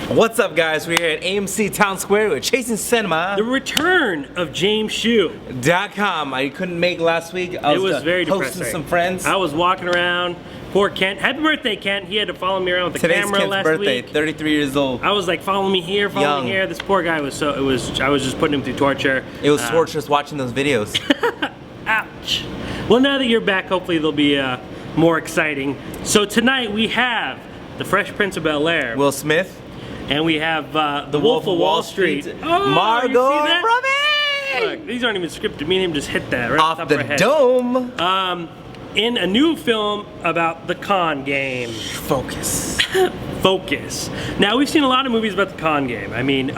What's up, guys? We're here at AMC Town Square with Chasing Cinema. The return of James Shue. .com. I couldn't make last week. It was very hosting depressing. some friends. I was walking around. Poor Kent. Happy birthday, Kent. He had to follow me around with the Today's camera Kent's last birthday. week. 33 years old. I was like, follow me here, follow me here. This poor guy was I was just putting him through torture. It was torturous watching those videos. Ouch. Well, now that you're back, hopefully they'll be more exciting. So tonight we have The Fresh Prince of Bel-Air. Will Smith. And we have The Wolf of Wall Street. Oh, Margot you see that? Robbie! Look, these aren't even scripted. Me and him just hit that right Off top the of our head. dome. In a new film about the con game. Focus. Focus. Now we've seen a lot of movies about the con game. I mean, there's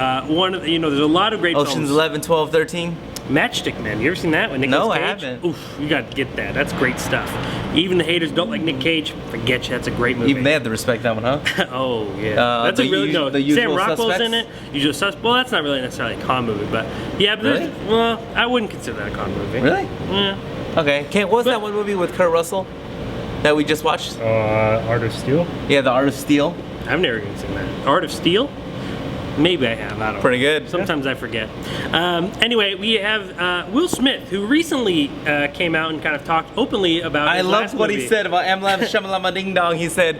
a lot of great Oceans films. 11, 12, 13. Matchstick Men. You ever seen that with Nicolas No, I Cage? haven't. Oof, you got to get that. That's great stuff. Even the haters don't like Nick Cage. Forget you. That's a great movie. Even they have to respect that one, huh? Oh yeah. That's a really no. The Usual Sam Rockwell's Suspects? in it. Usual Suspects. Well, that's not really necessarily a con movie, but yeah. But Really? well, I wouldn't consider that a con movie. Really? Yeah. Okay. What was that one movie with Kurt Russell that we just watched? Art of Steel? Yeah, The Art of Steel. I've never even seen that. Art of Steel? Maybe I have. I don't know. Pretty good. Sometimes I forget. Anyway, we have Will Smith, who recently came out and kind of talked openly about his loved last what movie. he said about Amlam Shamalama Ding Dong. He said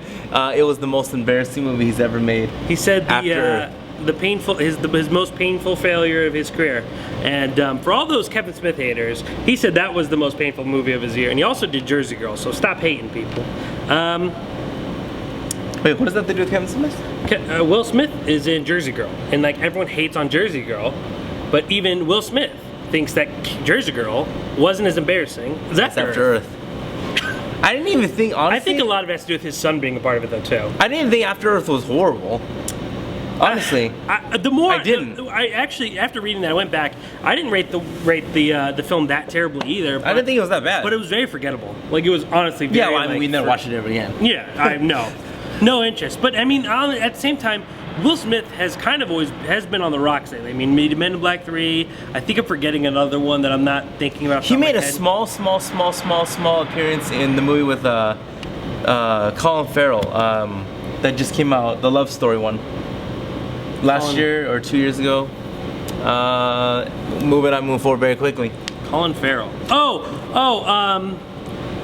it was the most embarrassing movie he's ever made. He said After his most painful failure of his career. And for all those Kevin Smith haters, he said that was the most painful movie of his year. And he also did Jersey Girl, so stop hating people. Wait, what does that have to do with Kevin Smith? Will Smith is in Jersey Girl, and like everyone hates on Jersey Girl, but even Will Smith thinks that Jersey Girl wasn't as embarrassing as After Earth. I didn't even think, honestly. I think a lot of it has to do with his son being a part of it though too. I didn't think After Earth was horrible. Honestly. I didn't. I actually, after reading that, I went back. I didn't rate the film that terribly either. I didn't think it was that bad. But it was very forgettable. Like it was honestly very. Yeah, well, I mean, we never watched it ever again. Yeah, I know. No interest. But I mean, at the same time, Will Smith has kind of always been on the rocks lately. I mean, made Men in Black 3. I think I'm forgetting another one that I'm not thinking about. He made a small appearance in the movie with Colin Farrell that just came out, the love story one. Last year or 2 years ago. Moving forward very quickly. Colin Farrell.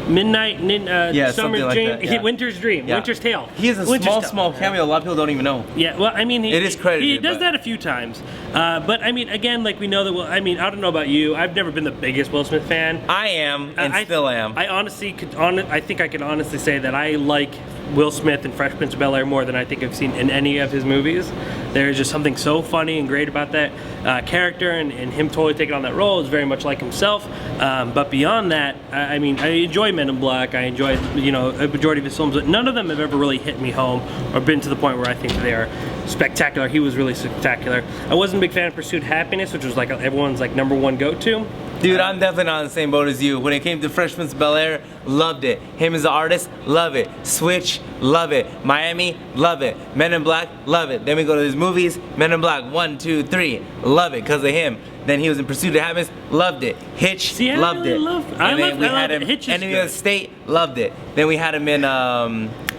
Midnight, Summer something like Dream, that, yeah. Winter's Dream, Yeah. Winter's Tale. He has a small cameo a lot of people don't even know. Yeah, well, I mean, It is credited, he does but- that a few times. But I mean, again, like we know that. Well, I mean, I don't know about you. I've never been the biggest Will Smith fan. I am, and still am. I honestly I think I can honestly say that I like Will Smith and Fresh Prince of Bel-Air more than I think I've seen in any of his movies. There's just something so funny and great about that character, and him totally taking on that role is very much like himself. But beyond that, I mean, I enjoy Men in Black. I enjoy, a majority of his films, but none of them have ever really hit me home or been to the point where I think they are spectacular. He was really spectacular. I wasn't a big fan of Pursuit of Happiness, which was like everyone's like #1 go-to. Dude, I'm definitely not on the same boat as you. When it came to Fresh Prince of Bel-Air, loved it. Him as an artist, love it. Switch, love it. Miami, love it. Men in Black, love it. Then we go to his movies, Men in Black 1, 2, 3, love it because of him. Then he was in Pursuit of Happiness, loved it. Hitch, See, I loved really it. love- And I then love- we I had love him Hitch is Enemy good. of the State, loved it. Then we had him in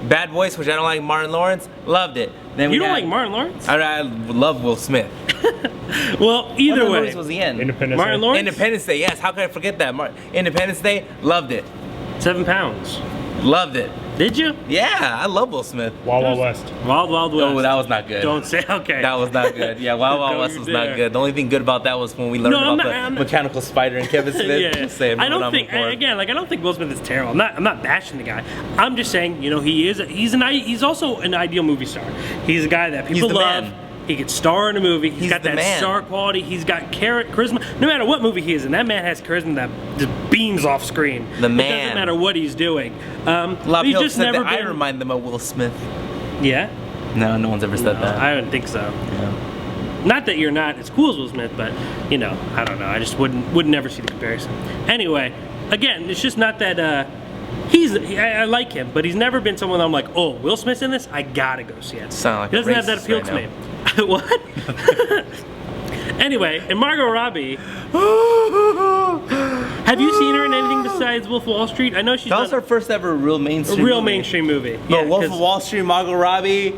Bad Boys, which I don't like, Martin Lawrence, loved it. Then You don't like Martin Lawrence? I love Will Smith. Well, What either other way. movies was he in? Independence Martin Day. Lawrence? Independence Day, yes. How could I forget that? Independence Day, loved it. 7 pounds. Loved it. Did you? Yeah, I love Will Smith. Wild Wild West. Wild Wild West. Oh, that was not good. Don't say, okay. That was not good. Yeah, Wild Wild Don't West you was dare. not good. The only thing good about that was when we learned No, I'm about not- the mechanical spider and Kevin Smith. Yeah, Just saying, I don't moving on think forward. again, like I don't think Will Smith is terrible. I'm not bashing the guy. I'm just saying, he's also an ideal movie star. He's a guy that people the love. man. He could star in a movie. He's got the that man. star quality. He's got charisma. No matter what movie he is in, that man has charisma that just beams off screen. The It man. doesn't matter what he's doing. A lot of he's people just said never that I been. remind them of Will Smith. Yeah. No, no one's ever said that. I don't think so. Yeah. Not that you're not as cool as Will Smith, but I don't know. I just would never see the comparison. Anyway, again, it's just not that. I like him, but he's never been someone that I'm like, oh, Will Smith's in this. I gotta go see it. Sound like he doesn't a have that racist appeal right to me. What? Anyway, and Margot Robbie. Have you seen her in anything besides Wolf of Wall Street? I know she's That was done her first ever real a mainstream real movie. mainstream movie. No, Yeah, Wolf 'cause- of Wall Street, Margot Robbie,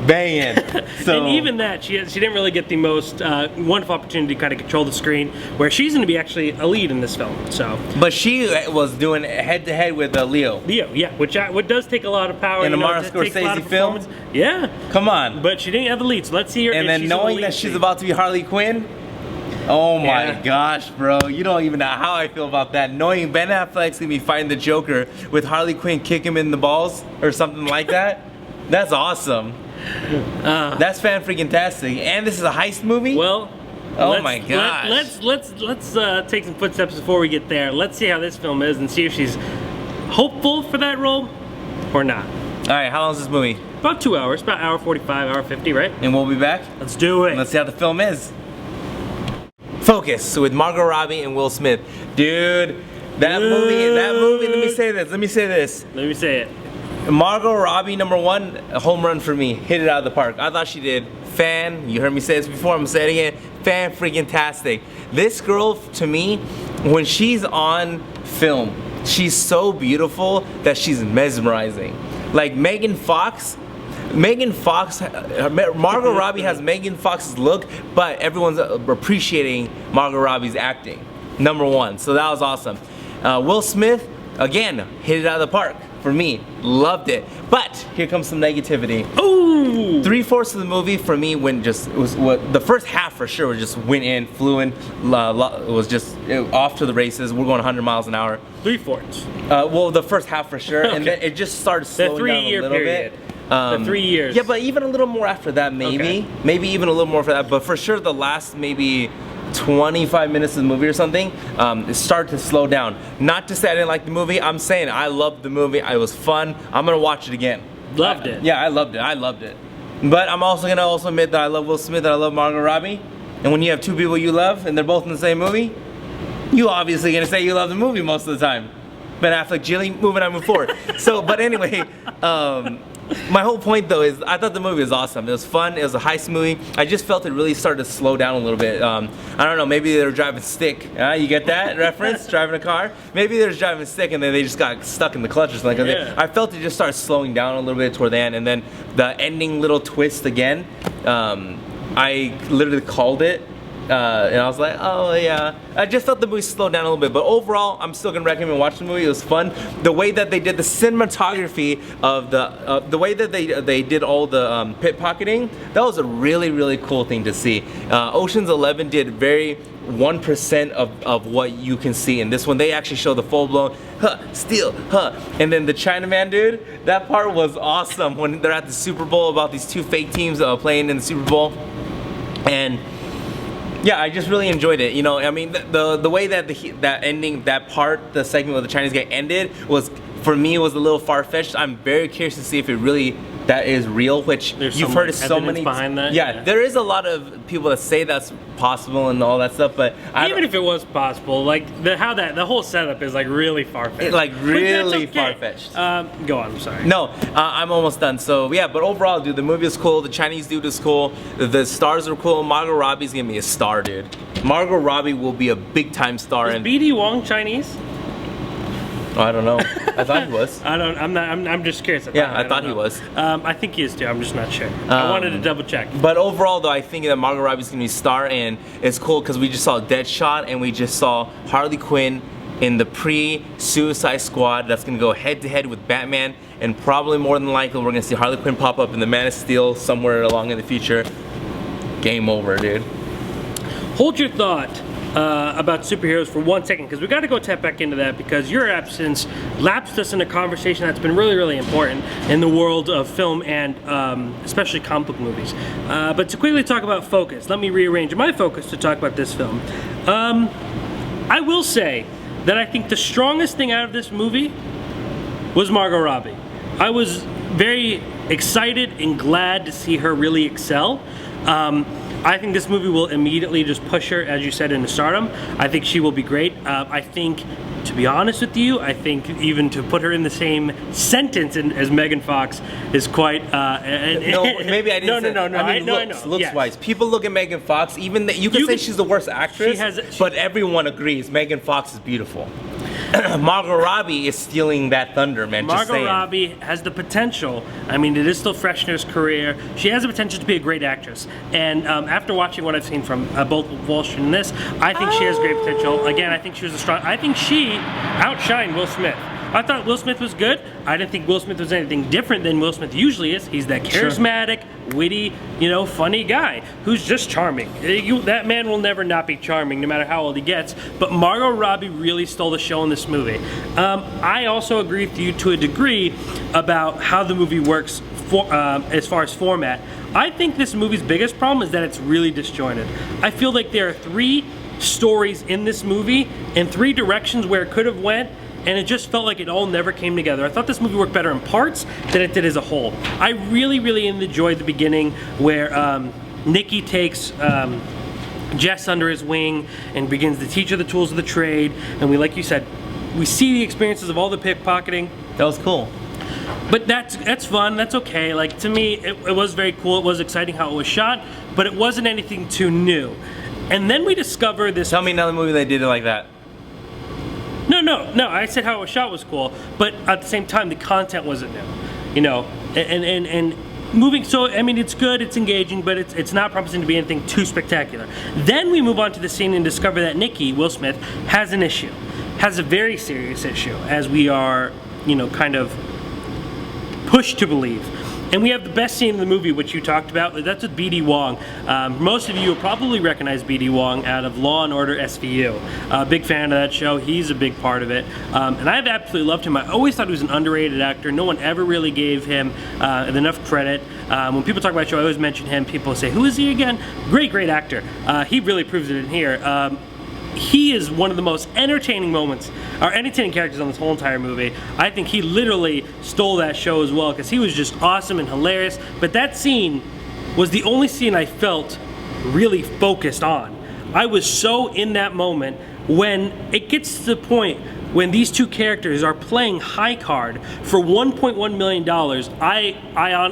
banging. So And even that, she didn't really get the most wonderful opportunity to kind of control the screen, where she's going to be actually a lead in this film. So, but she was doing head to head with Leo. Leo, yeah, which does take a lot of power. In a Martin it takes a lot Scorsese of film? performance. Yeah, Come on. but she didn't have the lead, so let's see her. And if then she's in the knowing lead that she's scene. about to be Harley Quinn. Oh my Yeah. gosh, bro. You don't even know how I feel about that. Knowing Ben Affleck's gonna be fighting the Joker with Harley Quinn kick him in the balls or something like that. That's awesome. That's fan freaking tastic. And this is a heist movie? Well, Oh my gosh. Let's take some footsteps before we get there. Let's see how this film is and see if she's hopeful for that role or not. Alright, how long is this movie? About 2 hours, about hour 45, hour 50, right? And we'll be back? Let's do it. Let's see how the film is. Focus with Margot Robbie and Will Smith. Dude, that movie, let me say this. Let me say it. Margot Robbie, number one, a home run for me. Hit it out of the park. I thought she did you heard me say this before, I'm gonna say it again, fan freaking tastic. This girl, to me, when she's on film, she's so beautiful that she's mesmerizing. Like Megan Fox, Margot Robbie has Megan Fox's look, but everyone's appreciating Margot Robbie's acting. Number one, so that was awesome. Will Smith, again, hit it out of the park for me. Loved it. But here comes some negativity. Ooh! 3/4 of the movie for me the first half for sure flew in, was just off to the races. We're going 100 miles an hour. 3/4. Well, the first half for sure, and Okay. then it just started The slowing down a 3-year little period. bit. The 3 years. Yeah, but even a little more after that, maybe. Okay. Maybe even a little more for that. But for sure, the last maybe 25 minutes of the movie or something, it started to slow down. Not to say I didn't like the movie. I'm saying I loved the movie. It was fun. I'm gonna watch it again. Loved it. Yeah, I loved it. But I'm also gonna admit that I love Will Smith and I love Margot Robbie. And when you have two people you love and they're both in the same movie, you obviously gonna say you love the movie most of the time. Ben Affleck, Jilly, move forward. So, but anyway, my whole point though is I thought the movie was awesome. It was fun. It was a heist movie. I just felt it really started to slow down a little bit. I don't know. Maybe they were driving stick. You get that reference? Driving a car. Maybe they were driving stick and then they just got stuck in the clutch or something. Yeah. I felt it just started slowing down a little bit toward the end, and then the ending little twist again. I literally called it. And I was like, oh yeah. I just felt the movie slowed down a little bit, but overall, I'm still gonna recommend watching the movie. It was fun. The way that they did the cinematography of the way that they did all the pickpocketing, that was a really cool thing to see. Ocean's 11 did very 1% of what you can see in this one. They actually show the full blown steal, and then the Chinaman dude. That part was awesome when they're at the Super Bowl about these two fake teams playing in the Super Bowl, and. Yeah, I just really enjoyed it. You know, I mean, the way that that ending, that part, the segment with the Chinese guy ended was, for me, it was a little far-fetched. I'm very curious to see if it really that is real, which There's you've some heard it so evidence many behind that, Yeah, yeah. there is a lot of people that say that's possible and all that stuff, but Even if it was possible, like the whole setup is like really far-fetched. Like, really But that's okay. far-fetched. Go on. I'm sorry. No, I'm almost done. So yeah, but overall, dude, the movie is cool. The Chinese dude is cool. The stars are cool. Margot Robbie's gonna be a star, dude. Margot Robbie will be a big-time star. Is And BD Wong Chinese? I don't know. I thought he was. I'm just curious. Yeah, I don't thought he know. was. I think he is too. I'm just not sure. I wanted to double check. But overall, though, I think that Margot Robbie's gonna be a star, and it's cool because we just saw Deadshot and we just saw Harley Quinn in the pre-Suicide Squad that's gonna go head-to-head with Batman, and probably more than likely we're gonna see Harley Quinn pop up in the Man of Steel somewhere along in the future. Game over, dude. Hold your thought about superheroes for 1 second, because we got to go tap back into that, because your absence lapsed us in a conversation that's been really important in the world of film and especially comic book movies. But to quickly talk about focus, let me rearrange my focus to talk about this film. I will say that I think the strongest thing out of this movie was Margot Robbie. I was very excited and glad to see her really excel. I think this movie will immediately just push her, as you said, into stardom. I think she will be great. I think, to be honest with you, I think even to put her in the same sentence as Megan Fox is quite. No, maybe I didn't. No. I mean, I know. looks Yes. wise. People look at Megan Fox. Even you can say she's the worst actress, but everyone agrees Megan Fox is beautiful. Margot Robbie is stealing that thunder, man. Just Margot saying. Robbie has the potential. I mean, it is still fresh in her career. She has the potential to be a great actress. And after watching what I've seen from both Wall Street and this, I think she has great potential. Again, I think she was a strong. I think she outshined Will Smith. I thought Will Smith was good. I didn't think Will Smith was anything different than Will Smith usually is. He's that charismatic, witty, funny guy who's just charming. That man will never not be charming, no matter how old he gets. But Margot Robbie really stole the show in this movie. I also agree with you to a degree about how the movie works as far as format. I think this movie's biggest problem is that it's really disjointed. I feel like there are 3 stories in this movie and 3 directions where it could have went, and it just felt like it all never came together. I thought this movie worked better in parts than it did as a whole. I really, really enjoyed the beginning where Nicky takes Jess under his wing and begins to teach her the tools of the trade. And we, like you said, we see the experiences of all the pickpocketing. That was cool. But that's fun, that's okay. Like, to me, it was very cool. It was exciting how it was shot, but it wasn't anything too new. And then we discover this. Tell me another movie that did it like that. No. I said how it was shot was cool, but at the same time, the content wasn't new, and moving. So I mean, it's good, it's engaging, but it's not promising to be anything too spectacular. Then we move on to the scene and discover that Nicky, Will Smith, has an issue, has a very serious issue, as we are, kind of pushed to believe. And we have the best scene in the movie, which you talked about. That's with B.D. Wong. Most of you will probably recognize B.D. Wong out of Law & Order SVU. Big fan of that show. He's a big part of it. And I've absolutely loved him. I always thought he was an underrated actor. No one ever really gave him enough credit. When people talk about the show, I always mention him. People say, who is he again? Great actor. He really proves it in here. He is one of the most entertaining characters on this whole entire movie. I think he literally stole that show as well, because he was just awesome and hilarious. But that scene was the only scene I felt really focused on. I was so in that moment when it gets to the point when these 2 characters are playing high card for $1.1 million,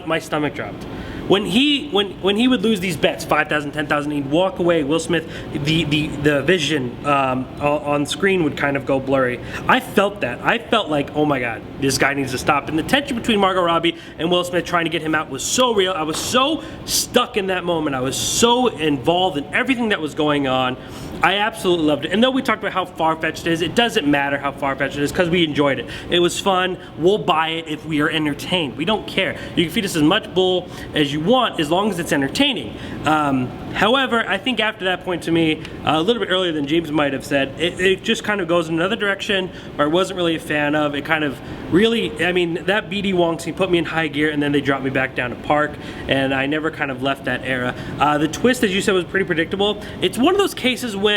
my stomach dropped. When he would lose these bets, 5,000, 10,000, he'd walk away. Will Smith, the vision on screen would kind of go blurry. I felt that. I felt like, oh my God, this guy needs to stop. And the tension between Margot Robbie and Will Smith trying to get him out was so real. I was so stuck in that moment. I was so involved in everything that was going on. I absolutely loved it. And though we talked about how far-fetched it is, it doesn't matter how far-fetched it is because we enjoyed it. It was fun. We'll buy it if we are entertained. We don't care. You can feed us as much bull as you want as long as it's entertaining. However, I think after that point, to me, a little bit earlier than James might have said, it just kind of goes in another direction where I wasn't really a fan of. It kind of really, I mean, that B.D. Wong scene put me in high gear, and then they dropped me back down to Park, and I never kind of left that era. The twist, as you said, was pretty predictable. It's one of those cases when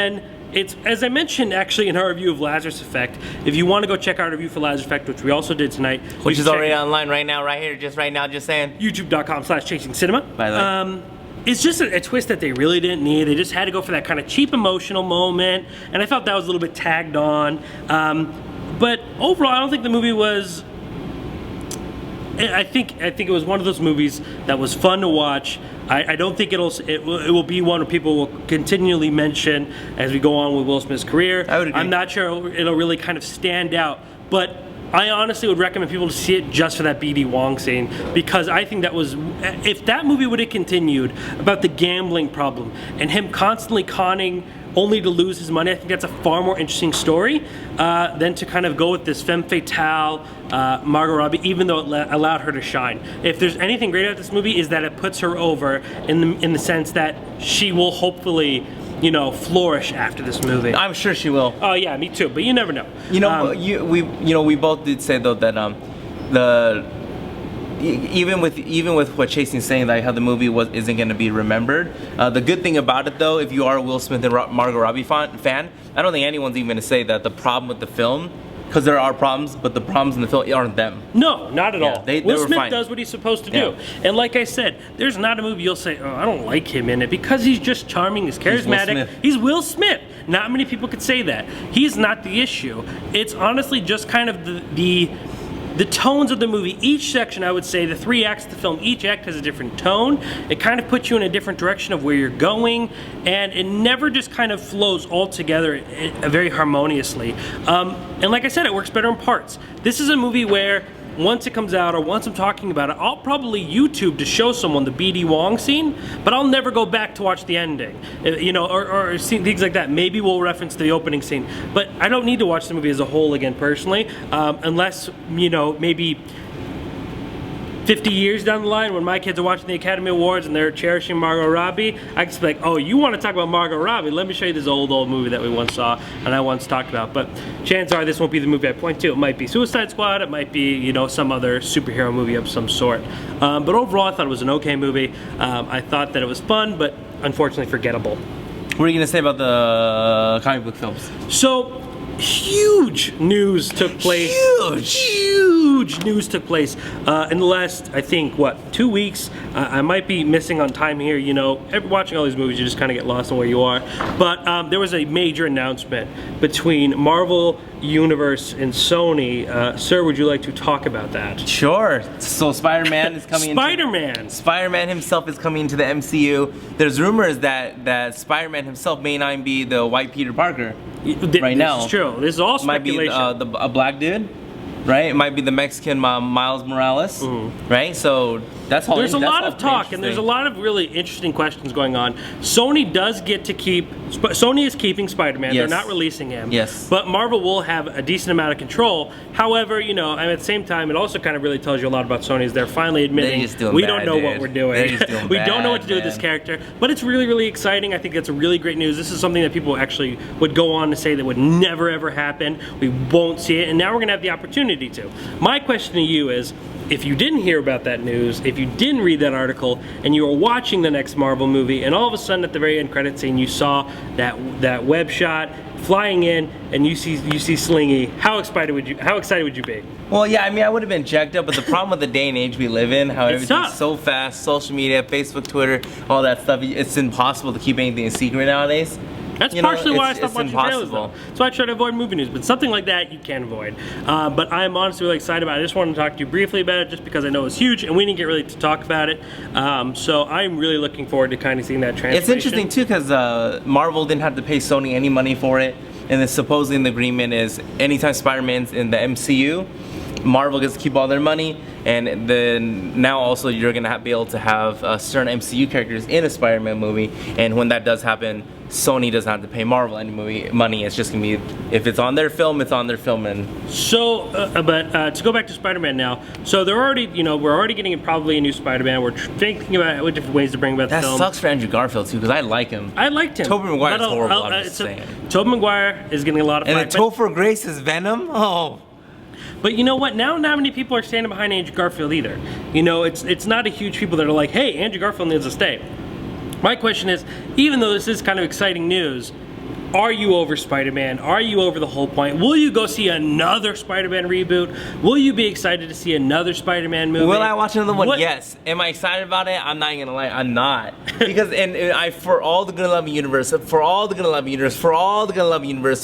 it's, as I mentioned actually in our review of Lazarus Effect, if you want to go check out our review for Lazarus Effect, which we also did tonight. Which is already online right now, right here, just right now, just saying. YouTube.com/ChasingCinema. By the way. It's just a twist that they really didn't need. They just had to go for that kind of cheap emotional moment, and I felt that was a little bit tagged on. But overall, I don't think the movie was. I think it was one of those movies that was fun to watch. I don't think it will be one where people will continually mention as we go on with Will Smith's career. I would agree. I'm not sure it'll really kind of stand out, but I honestly would recommend people to see it just for that B.D. Wong scene, because I think that was, if that movie would have continued about the gambling problem and him constantly conning only to lose his money, I think that's a far more interesting story than to kind of go with this femme fatale Margot Robbie, even though it allowed her to shine. If there's anything great about this movie, is that it puts her over in the sense that she will hopefully, flourish after this movie. I'm sure she will. Oh yeah, me too. But you never know. We both did say though that even with what Chasing's saying, like how the movie isn't going to be remembered. The good thing about it though, if you are a Will Smith and Margot Robbie fan, I don't think anyone's even going to say that the problem with the film, because there are problems, but the problems in the film aren't them. No, not at all. They Will were Smith fine. does what he's supposed to do. And like I said, there's not a movie you'll say, oh, I don't like him in it, because he's just charming, he's charismatic. He's Will Smith. Not many people could say that. He's not the issue. It's honestly just kind of the the tones of the movie, each section, I would say, the 3 acts of the film, each act has a different tone. It kind of puts you in a different direction of where you're going, and it never just kind of flows all together very harmoniously. And like I said, it works better in parts. This is a movie where once it comes out or once I'm talking about it, I'll probably YouTube to show someone the BD Wong scene, but I'll never go back to watch the ending, or see things like that. Maybe we'll reference the opening scene, but I don't need to watch the movie as a whole again personally, unless, maybe 50 years down the line when my kids are watching the Academy Awards and they're cherishing Margot Robbie, I can be like, oh, you want to talk about Margot Robbie? Let me show you this old movie that we once saw and I once talked about. But chances are this won't be the movie I point to. It might be Suicide Squad, it might be, some other superhero movie of some sort. But overall, I thought it was an okay movie. I thought that it was fun, but unfortunately forgettable. What are you gonna say about the comic book films? So, huge news took place. Huge news took place in the last, I think, 2 weeks. I might be missing on time here. Watching all these movies, you just kind of get lost on where you are. But there was a major announcement between Marvel Universe and Sony. Sir, would you like to talk about that? Sure. So Spider-Man is coming. Spider-Man himself is coming into the MCU. There's rumors that Spider-Man himself may not be the white Peter Parker right now. This is true. This is all speculation. Might be a black dude, right? It might be the Mexican Miles Morales, right? So that's all. There's a lot of talk, and there's a lot of really interesting questions going on. Sony does get to keep. Sony is keeping Spider-Man. Yes. They're not releasing him. Yes. But Marvel will have a decent amount of control. However, and at the same time, it also kind of really tells you a lot about Sony is they're finally admitting we don't know what we're doing. We don't know what to do with this character. But it's really, really exciting. I think that's really great news. This is something that people actually would go on to say that would never ever happen. We won't see it, and now we're gonna have the opportunity to. My question to you is, if you didn't hear about that news, if you didn't read that article, and you were watching the next Marvel movie, and all of a sudden at the very end credit scene you saw that web shot flying in, and you see Slingy, how excited would you be? Well, yeah, I would have been jacked up, but the problem with the day and age we live in, how everything's so fast, social media, Facebook, Twitter, all that stuff, it's impossible to keep anything a secret nowadays. That's partially why I stopped watching trailers, though. So I try to avoid movie news, but something like that you can avoid. But I'm honestly really excited about it. I just wanted to talk to you briefly about it, just because I know it's huge, and we didn't get really to talk about it. So I'm really looking forward to kind of seeing that transformation. It's interesting too, because Marvel didn't have to pay Sony any money for it, and then supposedly in the agreement is anytime Spider-Man's in the MCU, Marvel gets to keep all their money, and then now also you're gonna be able to have certain MCU characters in a Spider-Man movie, and when that does happen, Sony doesn't have to pay Marvel any money. It's just gonna be, if it's on their film, it's on their film. And so, but to go back to Spider-Man now, so they're already, we're already getting probably a new Spider-Man. We're thinking about what different ways to bring about the film. That sucks for Andrew Garfield too, because I like him. I liked him. Tobey Maguire's horrible. I'm just saying. Tobey Maguire is getting a lot of flack. And then Topher Grace is Venom. Oh. But you know what? Now not many people are standing behind Andrew Garfield either. It's not a huge people that are like, hey, Andrew Garfield needs to stay. My question is, even though this is kind of exciting news, are you over Spider-Man? Are you over the whole point? Will you go see another Spider-Man reboot? Will you be excited to see another Spider-Man movie? Will I watch another one? Yes. Am I excited about it? I'm not even gonna lie, I'm not. Because for all the Gonna Love Me universe,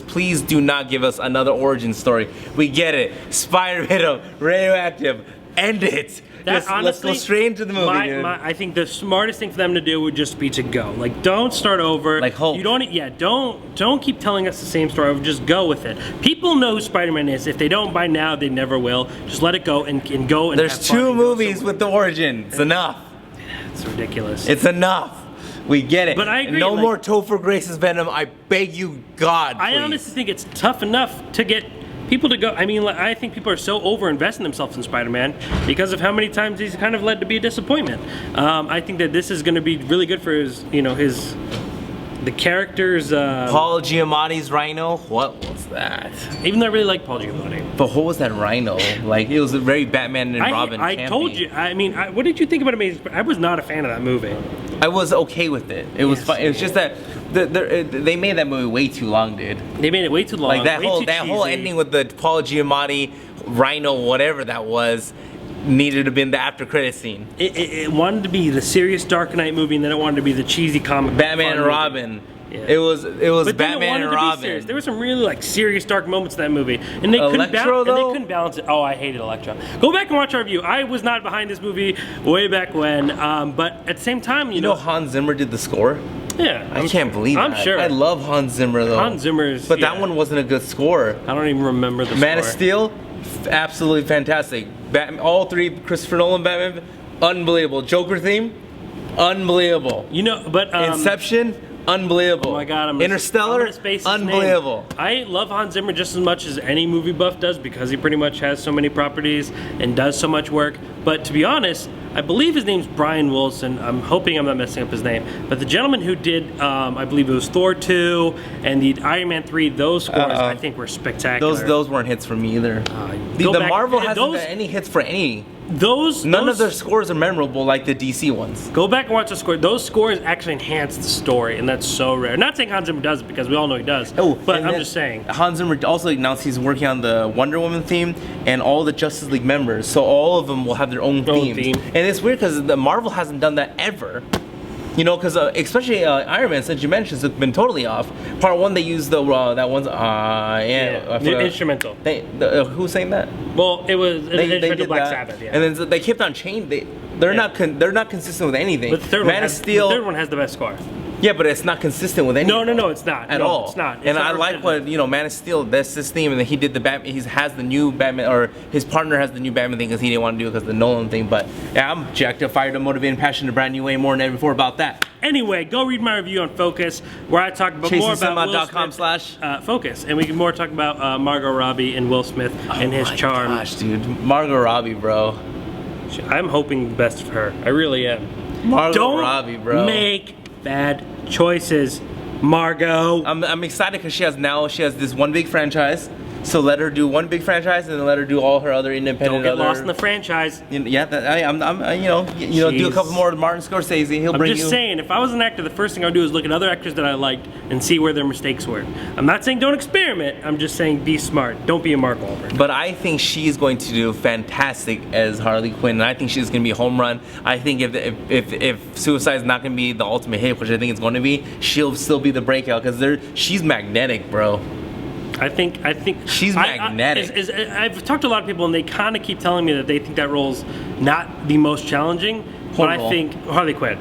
please do not give us another origin story. We get it. Spider-Man, radioactive. End it. Let's go straight into the movie, dude. I think the smartest thing for them to do would just be to go. Like, don't start over. Like Hulk. You don't keep telling us the same story over. Just go with it. People know who Spider-Man is. If they don't by now, they never will. Just let it go and go and There's have fun 2 movies with the origin. It's enough. It's ridiculous. It's enough. We get it. But I agree. No more Topher Grace's Venom. I beg you, God, please. I honestly think it's tough enough to get people to go. I think people are so over-investing themselves in Spider-Man because of how many times he's kind of led to be a disappointment. I think that this is going to be really good for the characters. Paul Giamatti's Rhino. What was that? Even though I really like Paul Giamatti. But what was that Rhino? Like, it was a very Batman and Robin. I told you. What did you think about Amazing? I was not a fan of that movie. I was okay with it. It was fun. It was just that they made that movie way too long, dude. They made it way too long. Like that whole ending with the Paul Giamatti Rhino, whatever that was, needed to have been the after credit scene. It wanted to be the serious Dark Knight movie, and then it wanted to be the cheesy comic. Batman and Robin. Yeah. It was But then it Batman wanted and to be Robin. serious. There were some really like serious dark moments in that movie, and they Electro, though? couldn't balance it. Oh, I hated Electro. Go back and watch our review. I was not behind this movie way back when, but at the same time, You know Hans Zimmer did the score? yeah, I can't believe I'm that. sure. I love Hans Zimmer though. Hans Zimmer's, But yeah. that one wasn't a good score. I don't even remember the Man of score. Steel, absolutely fantastic. All three Christopher Nolan Batman, unbelievable. Joker theme, unbelievable. You know, but Inception, unbelievable. Oh my God! Interstellar, I'm gonna space his unbelievable. name. I love Hans Zimmer just as much as any movie buff does because he pretty much has so many properties and does so much work. But to be honest, I believe his name's Brian Wilson. I'm hoping I'm not messing up his name. But the gentleman who did, I believe it was Thor 2 and the Iron Man 3, those scores I think were spectacular. Those weren't hits for me either. The go back- Marvel hasn't those- done any hits for any. those- None of their scores are memorable like the DC ones. Go back and watch the score. Those scores actually enhance the story, and that's so rare. Not saying Hans Zimmer does it because we all know he does. But and I'm then just saying. Hans Zimmer also announced he's working on the Wonder Woman theme and all the Justice League members, so all of them will have their own themes. theme. And it's weird because the Marvel hasn't done that ever. You know, because especially Iron Man, since you mentioned, it's been totally off. Part one, they used the that one's I The forgot. instrumental. Who's saying that? Well, it was an instrumental did Black that. Sabbath, yeah. And then they kept on changing. They're Yeah. they're not consistent with anything. But the third, Man one of has, Steel. the third one has the best score. Yeah, but it's not consistent with anything. No, it's not. At No, all. It's not. It's And not I like what Man of Steel. That's his theme, and then he did the Batman. He has the new Batman, or his partner has the new Batman thing because he didn't want to do it because of the Nolan thing. But yeah, I'm jacked up, fired up, motivated, and passionate, brand new way more than ever before about that. Anyway, go read my review on Focus, where I talk about more about Will Smith, Focus, and we can more talk about Margot Robbie and Will Smith and his charm. Gosh, dude, Margot Robbie, bro. I'm hoping the best for her. I really am. Margot Don't Robbie, bro. make bad choices, Margot. I'm excited because she has this one big franchise. So let her do one big franchise and then let her do all her other independent. Don't get lost in the franchise. Yeah, I'm do a couple more Martin Scorsese. He'll I'm bring just you. saying, if I was an actor, the first thing I would do is look at other actors that I liked and see where their mistakes were. I'm not saying don't experiment. I'm just saying be smart. Don't be a Mark Wahlberg. But I think she's going to do fantastic as Harley Quinn, and I think she's going to be a home run. I think if Suicide is not going to be the ultimate hit, which I think it's going to be, she'll still be the breakout because she's magnetic, bro. I think She's magnetic. I've talked to a lot of people, and they kind of keep telling me that they think that role's not the most challenging. But I think Harley Quinn.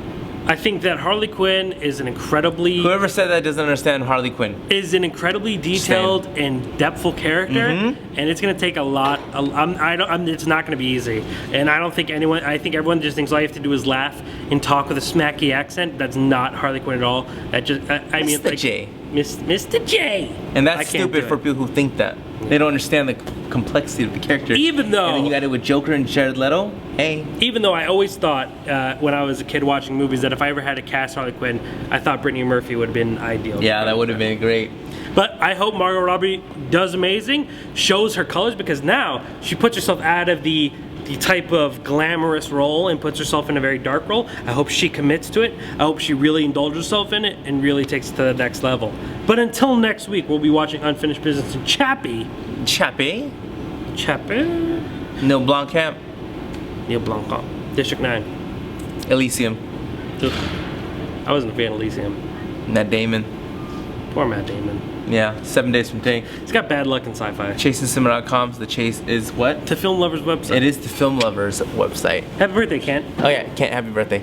I think that Harley Quinn is an incredibly Whoever said that doesn't understand Harley Quinn. detailed and depthful character, and it's going to take a lot. It's not going to be easy, and I don't think anyone. I think everyone just thinks all you have to do is laugh and talk with a smacky accent. That's not Harley Quinn at all. That just I mean, Mr. like, J. Mr. J. And I that's can't stupid do for it. people who think that. They don't understand the complexity of the character. Even though- And then you got it with Joker and Jared Leto. Hey. Even though I always thought when I was a kid watching movies that if I ever had to cast Harley Quinn, I thought Brittany Murphy would have been ideal. Yeah, that would have been great. But I hope Margot Robbie does amazing, shows her colors, because now she puts herself out of the type of glamorous role and puts herself in a very dark role. I hope she commits to it. I hope she really indulges herself in it and really takes it to the next level. But until next week, we'll be watching Unfinished Business in Chappie. Chappie? Neil No Blomkamp. Blomkamp. District 9. Elysium. Ugh. I wasn't a fan of Elysium. Matt Damon. Poor Matt Damon. Yeah, 7 Days from Take. He's got bad luck in sci-fi. ChasingCinema.com. The chase is what? The Film Lovers website. It is the Film Lovers website. Happy birthday, Kent. Oh yeah, Kent, happy birthday.